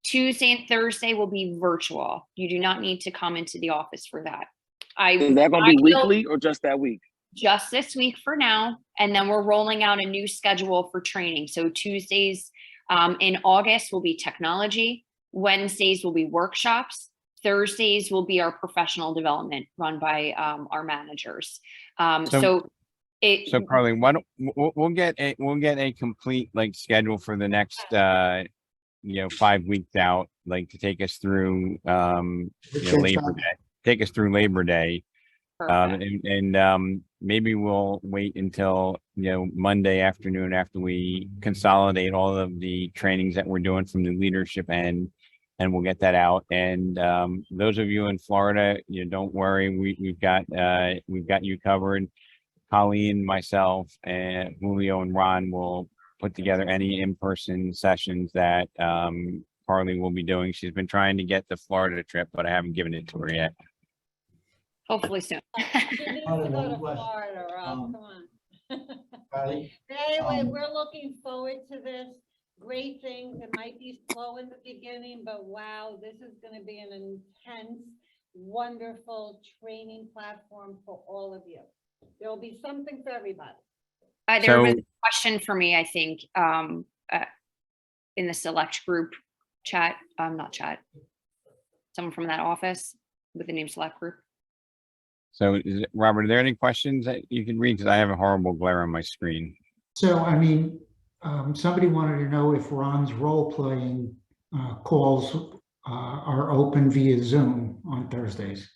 Tuesday and Thursday will be virtual. You do not need to come into the office for that. Is that going to be weekly or just that week? Just this week for now. And then we're rolling out a new schedule for training. So Tuesdays in August will be technology. Wednesdays will be workshops. Thursdays will be our professional development run by our managers. So Carly, why don't we'll get a complete like schedule for the next 5 weeks out, like to take us through Labor Day. Take us through Labor Day. And maybe we'll wait until Monday afternoon after we consolidate all of the trainings that we're doing from the leadership end, and we'll get that out. And those of you in Florida, don't worry, we've got you covered. Colleen, myself, and Julio and Ron will put together any in-person sessions that Carly will be doing. She's been trying to get the Florida trip, but I haven't given it to her yet. Hopefully soon. She needs to go to Florida, Rob, come on. Anyway, we're looking forward to this. Great things. It might be slow in the beginning, but wow, this is going to be an intense, wonderful training platform for all of you. There'll be something for everybody. There was a question for me, I think, in the select group chat, not chat, someone from that office with the name select group. So, Robert, are there any questions that you can read? Because I have a horrible glare on my screen. So, I mean, somebody wanted to know if Ron's role-playing calls are open via Zoom on Thursdays.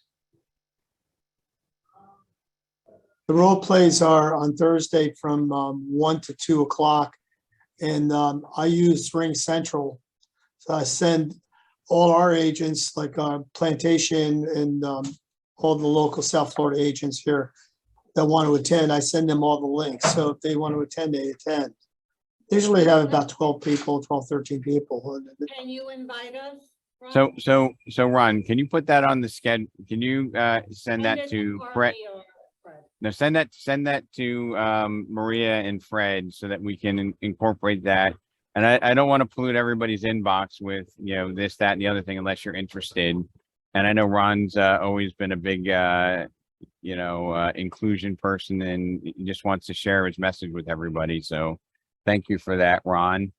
The role plays are on Thursday from 1 to 2 o'clock. And I use Ring Central. So I send all our agents, like Plantation and all the local South Florida agents here that want to attend, I send them all the links. So if they want to attend, they attend. They usually have about 12 people, 12, 13 people. Can you invite us? Ron? So Ron, can you put that on the schedule? Can you send that to Fred? No, send that to Maria and Fred so that we can incorporate that. And I don't want to pollute everybody's inbox with this, that, and the other thing unless you're interested. And I know Ron's always been a big inclusion person and he just wants to share his message with everybody. So thank you for that, Ron.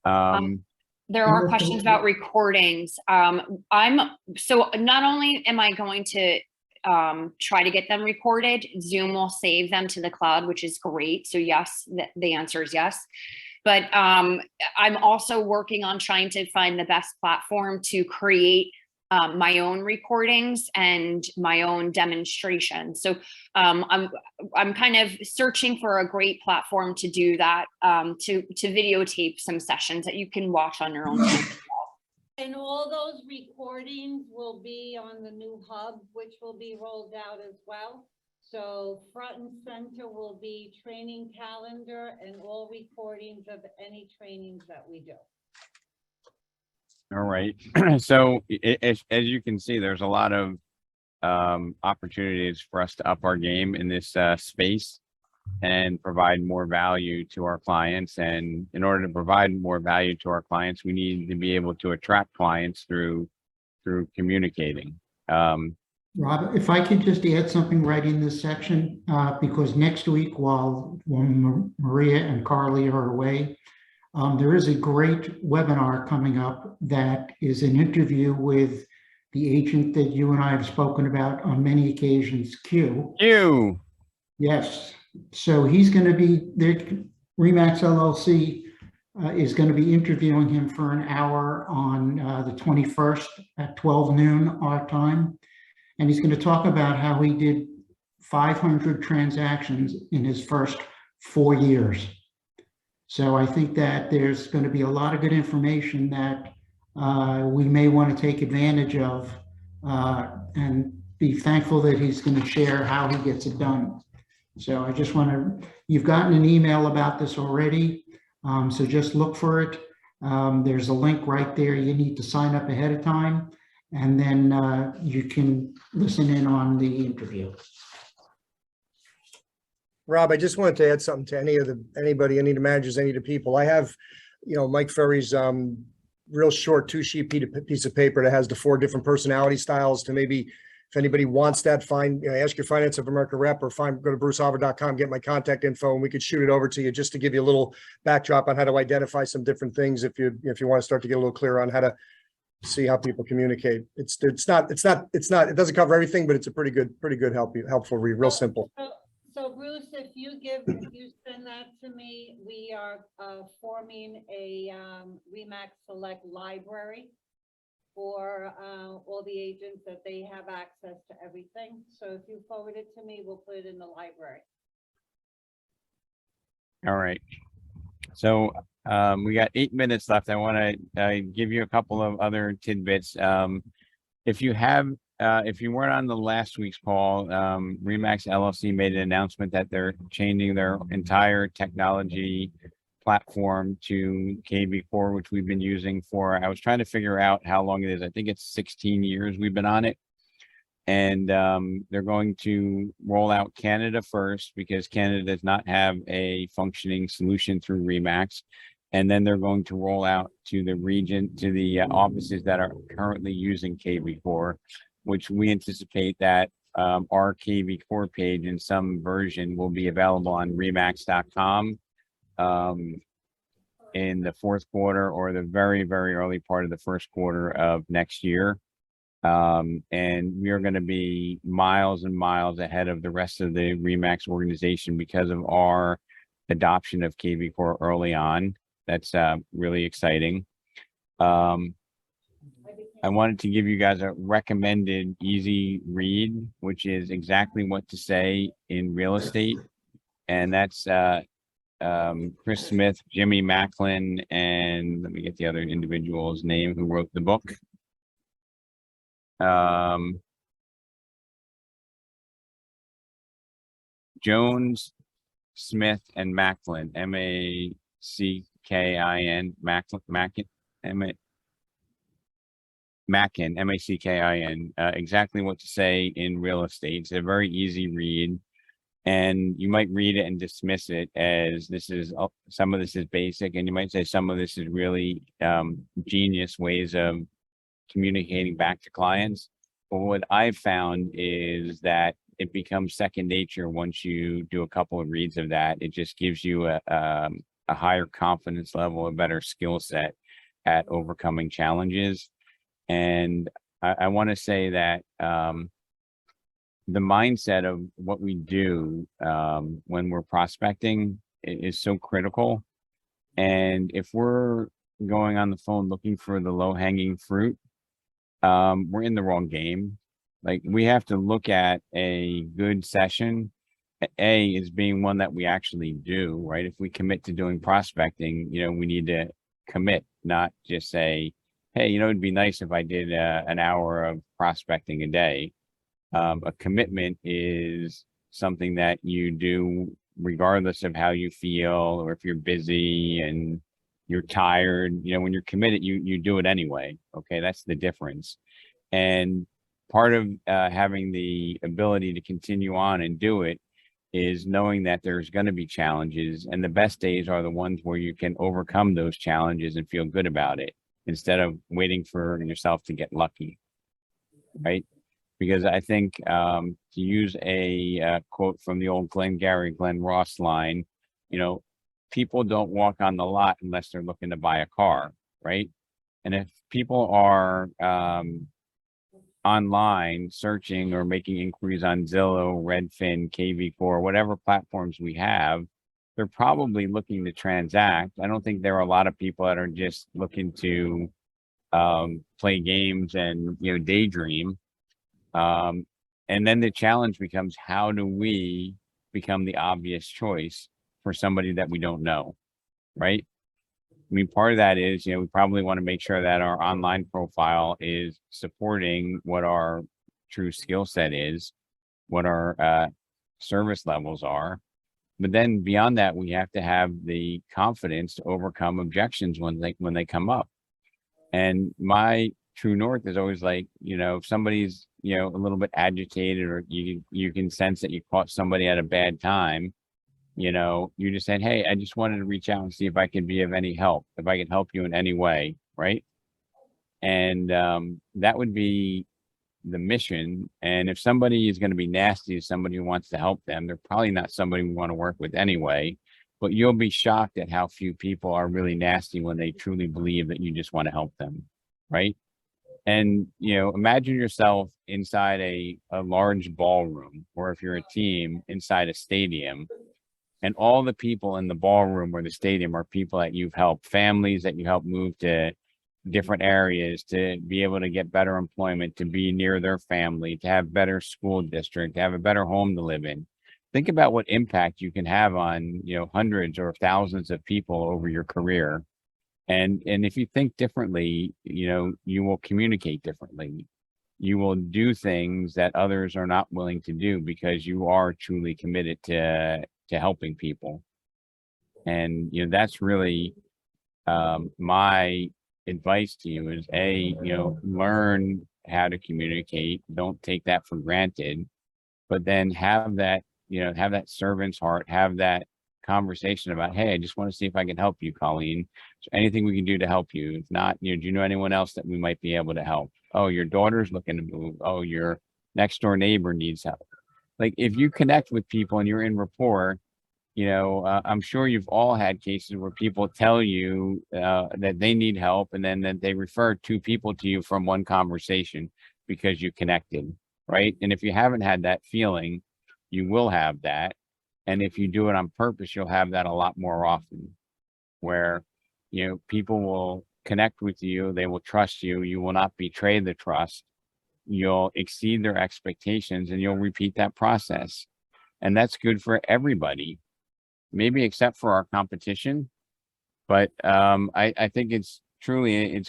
There are questions about recordings. So not only am I going to try to get them recorded, Zoom will save them to the cloud, which is great. So yes, the answer is yes. But I'm also working on trying to find the best platform to create my own recordings and my own demonstrations. So I'm kind of searching for a great platform to do that, to videotape some sessions that you can watch on your own time. And all those recordings will be on the new hub, which will be rolled out as well. So front and center will be training calendar and all recordings of any trainings that we do. All right. So as you can see, there's a lot of opportunities for us to up our game in this space and provide more value to our clients. And in order to provide more value to our clients, we need to be able to attract clients through communicating. Rob, if I could just add something right in this section, because next week, when Maria and Carly are away, there is a great webinar coming up that is an interview with the agent that you and I have spoken about on many occasions, Q. Yes. So he's going to be there. Remax LLC is going to be interviewing him for an hour on the 21st at 12 noon our time. And he's going to talk about how he did 500 transactions in his first 4 years. So I think that there's going to be a lot of good information that we may want to take advantage of and be thankful that he's going to share how he gets it done. So I just want to, you've gotten an email about this already. So just look for it. There's a link right there. You need to sign up ahead of time and then you can listen in on the interview. Rob, I just wanted to add something to any of the managers, any of the people. I have, Mike Ferry's real short 2-sheet piece of paper that has the 4 different personality styles to maybe, if anybody wants that, ask your Finance of America rep or go to brucehalver.com, get my contact info, and we could shoot it over to you just to give you a little backdrop on how to identify some different things if you want to start to get a little clearer on how to see how people communicate. It doesn't cover everything, but it's a pretty good helpful read, real simple. So Bruce, if you send that to me, we are forming a Remax Select library for all the agents, that they have access to everything. So if you forward it to me, we'll put it in the library. All right. So we got 8 minutes left. I want to give you a couple of other tidbits. If you weren't on the last week's call, Remax LLC made an announcement that they're changing their entire technology platform to KB Core, which we've been using for, I was trying to figure out how long it is. I think it's 16 years we've been on it. And they're going to roll out Canada first, because Canada does not have a functioning solution through Remax. And then they're going to roll out to the region, to the offices that are currently using KB Core, which we anticipate that our KB Core page in some version will be available on remax.com in the fourth quarter or the very, very early part of the first quarter of next year. And we are going to be miles and miles ahead of the rest of the Remax organization because of our adoption of KB Core early on. That's really exciting. I wanted to give you guys a recommended easy read, which is Exactly What to Say in Real Estate. And that's Chris Smith, Jimmy Macklin, and let me get the other individual's name who wrote the book. Jones, Smith, and Macklin, M-A-C-K-I-N, Mackin, M-A-C-K-I-N, Exactly What to Say in Real Estate. It's a very easy read, and you might read it and dismiss it as this is, some of this is basic, and you might say some of this is really genius ways of communicating back to clients. But what I've found is that it becomes second nature once you do a couple of reads of that. It just gives you a higher confidence level, a better skill set at overcoming challenges. And I want to say that the mindset of what we do when we're prospecting is so critical. And if we're going on the phone looking for the low-hanging fruit, we're in the wrong game. Like, we have to look at a good session, A, as being one that we actually do, right? If we commit to doing prospecting, you know, we need to commit, not just say, hey, you know, it'd be nice if I did an hour of prospecting a day. A commitment is something that you do regardless of how you feel, or if you're busy and you're tired. You know, when you're committed, you do it anyway. Okay, that's the difference. And part of having the ability to continue on and do it is knowing that there's going to be challenges, and the best days are the ones where you can overcome those challenges and feel good about it, instead of waiting for yourself to get lucky, right? Because I think to use a quote from the old Glenn Ross line, you know, people don't walk on the lot unless they're looking to buy a car, right? And if people are online searching or making inquiries on Zillow, Redfin, KV Core, whatever platforms we have, they're probably looking to transact. I don't think there are a lot of people that are just looking to play games and, you know, daydream. And then the challenge becomes, how do we become the obvious choice for somebody that we don't know, right? I mean, part of that is, you know, we probably want to make sure that our online profile is supporting what our true skill set is, what our service levels are. But then beyond that, we have to have the confidence to overcome objections when they come up. And my true north is always like, you know, if somebody's, you know, a little bit agitated, or you can sense that you caught somebody at a bad time, you know, you just said, hey, I just wanted to reach out and see if I can be of any help, if I can help you in any way, right? And that would be the mission. And if somebody is going to be nasty to somebody who wants to help them, they're probably not somebody we want to work with anyway. But you'll be shocked at how few people are really nasty when they truly believe that you just want to help them, right? And, imagine yourself inside a large ballroom, or if you're a team inside a stadium, and all the people in the ballroom or the stadium are people that you've helped, families that you helped move to different areas to be able to get better employment, to be near their family, to have better school district, to have a better home to live in. Think about what impact you can have on, hundreds or thousands of people over your career. And if you think differently, you will communicate differently. You will do things that others are not willing to do because you are truly committed to helping people. And, that's really my advice to you is learn how to communicate. Don't take that for granted, but then have that servant's heart, have that conversation about, hey, I just want to see if I can help you, Colleen. Is there anything we can do to help you? If not, do you know anyone else that we might be able to help? Oh, your daughter's looking to move. Oh, your next door neighbor needs help. Like, if you connect with people and you're in rapport, I'm sure you've all had cases where people tell you that they need help, and then that they refer two people to you from one conversation because you connected, right? And if you haven't had that feeling, you will have that. And if you do it on purpose, you'll have that a lot more often, where, people will connect with you. They will trust you. You will not betray the trust. You'll exceed their expectations, and you'll repeat that process. And that's good for everybody, maybe except for our competition. But I think it's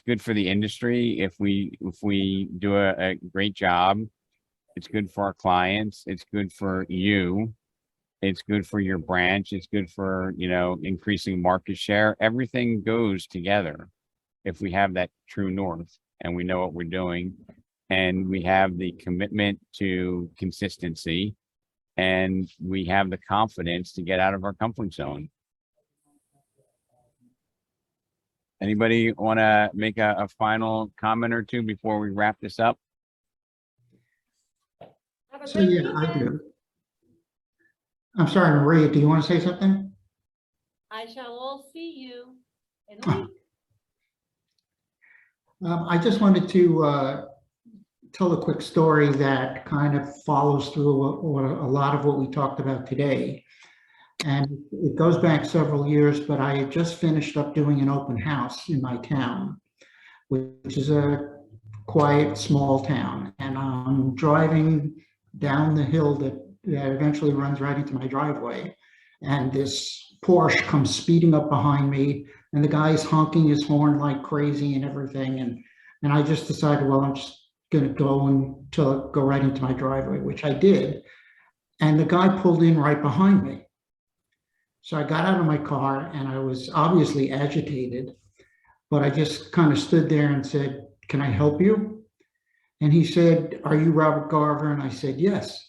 good for the industry if we do a great job. It's good for our clients. It's good for you. It's good for your branch. It's good for, increasing market share. Everything goes together if we have that true north and we know what we're doing, and we have the commitment to consistency, and we have the confidence to get out of our comfort zone. Anybody want to make a final comment or two before we wrap this up? So, yeah, I do. I'm sorry, Maria, do you want to say something? I shall all see you in a week. I just wanted to tell a quick story that kind of follows through a lot of what we talked about today. And it goes back several years, but I had just finished up doing an open house in my town, which is a quiet, small town. And I'm driving down the hill that eventually runs right into my driveway. And this Porsche comes speeding up behind me, and the guy's honking his horn like crazy and everything. And I just decided, well, I'm just going to go right into my driveway, which I did. And the guy pulled in right behind me. So I got out of my car, and I was obviously agitated, but I just kind of stood there and said, "Can I help you?" And he said, "Are you Robert Garver?" And I said, "Yes."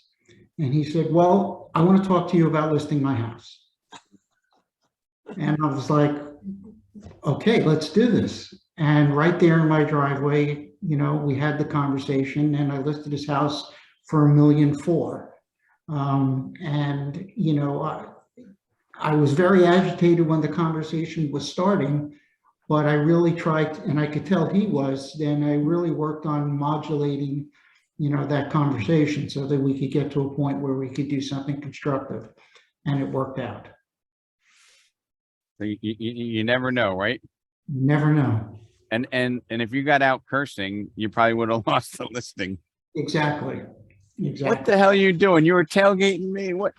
And he said, "Well, I want to talk to you about listing my house." And I was like, "Okay, let's do this." And right there in my driveway, we had the conversation, and I listed his house for $1.4 million. And, I was very agitated when the conversation was starting, but I really tried, and I could tell he was, then I really worked on modulating, that conversation so that we could get to a point where we could do something constructive, and it worked out. So you never know, right? Never know. And if you got out cursing, you probably would have lost the listing. Exactly. What the hell are you doing? You were tailgating me. What?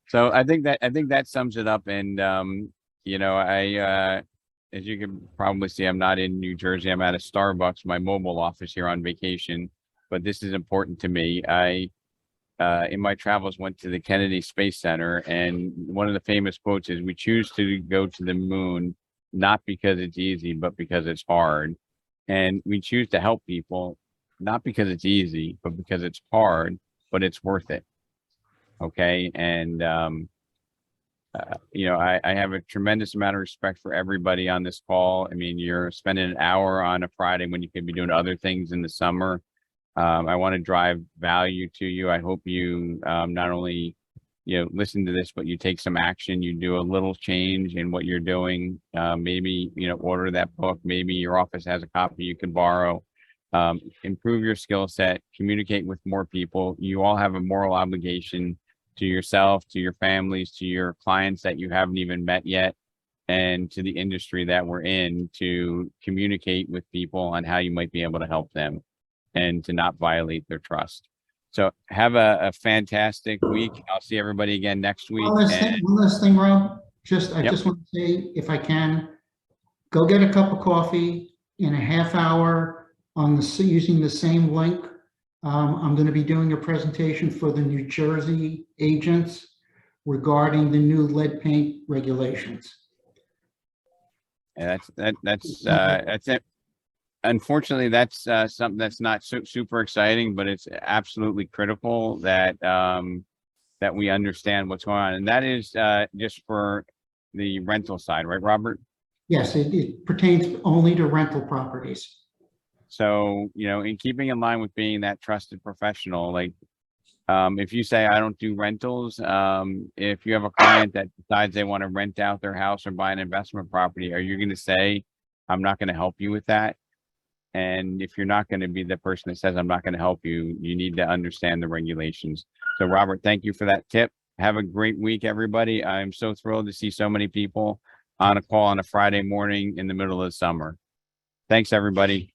So I think that sums it up. And I as you can probably see, I'm not in New Jersey. I'm at a Starbucks, my mobile office here on vacation. But this is important to me. I in my travels went to the Kennedy Space Center, and one of the famous quotes is, "We choose to go to the moon not because it's easy, but because it's hard." And we choose to help people not because it's easy, but because it's hard, but it's worth it. Okay. And, I have a tremendous amount of respect for everybody on this call. I mean, you're spending an hour on a Friday when you could be doing other things in the summer. I want to drive value to you. I hope you not only, listen to this, but you take some action. You do a little change in what you're doing. Maybe, order that book. Maybe your office has a copy you can borrow. improve your skill set, communicate with more people. You all have a moral obligation to yourself, to your families, to your clients that you haven't even met yet, and to the industry that we're in, to communicate with people on how you might be able to help them and to not violate their trust. So have a fantastic week. I'll see everybody again next week. One last thing, Rob. I Yep. just want to say, if I can, go get a cup of coffee in a half hour using the same link. I'm going to be doing a presentation for the New Jersey agents regarding the new lead paint regulations. And that's it. Unfortunately, that's something that's not super exciting, but it's absolutely critical that that we understand what's going on. And that is just for the rental side, right, Robert? Yes, it pertains only to rental properties. So, you know, in keeping in line with being that trusted professional, like if you say, I don't do rentals, if you have a client that decides they want to rent out their house or buy an investment property, are you going to say, I'm not going to help you with that? And if you're not going to be the person that says, I'm not going to help you, you need to understand the regulations. So Robert, thank you for that tip. Have a great week, everybody. I'm so thrilled to see so many people on a call on a Friday morning in the middle of the summer. Thanks, everybody.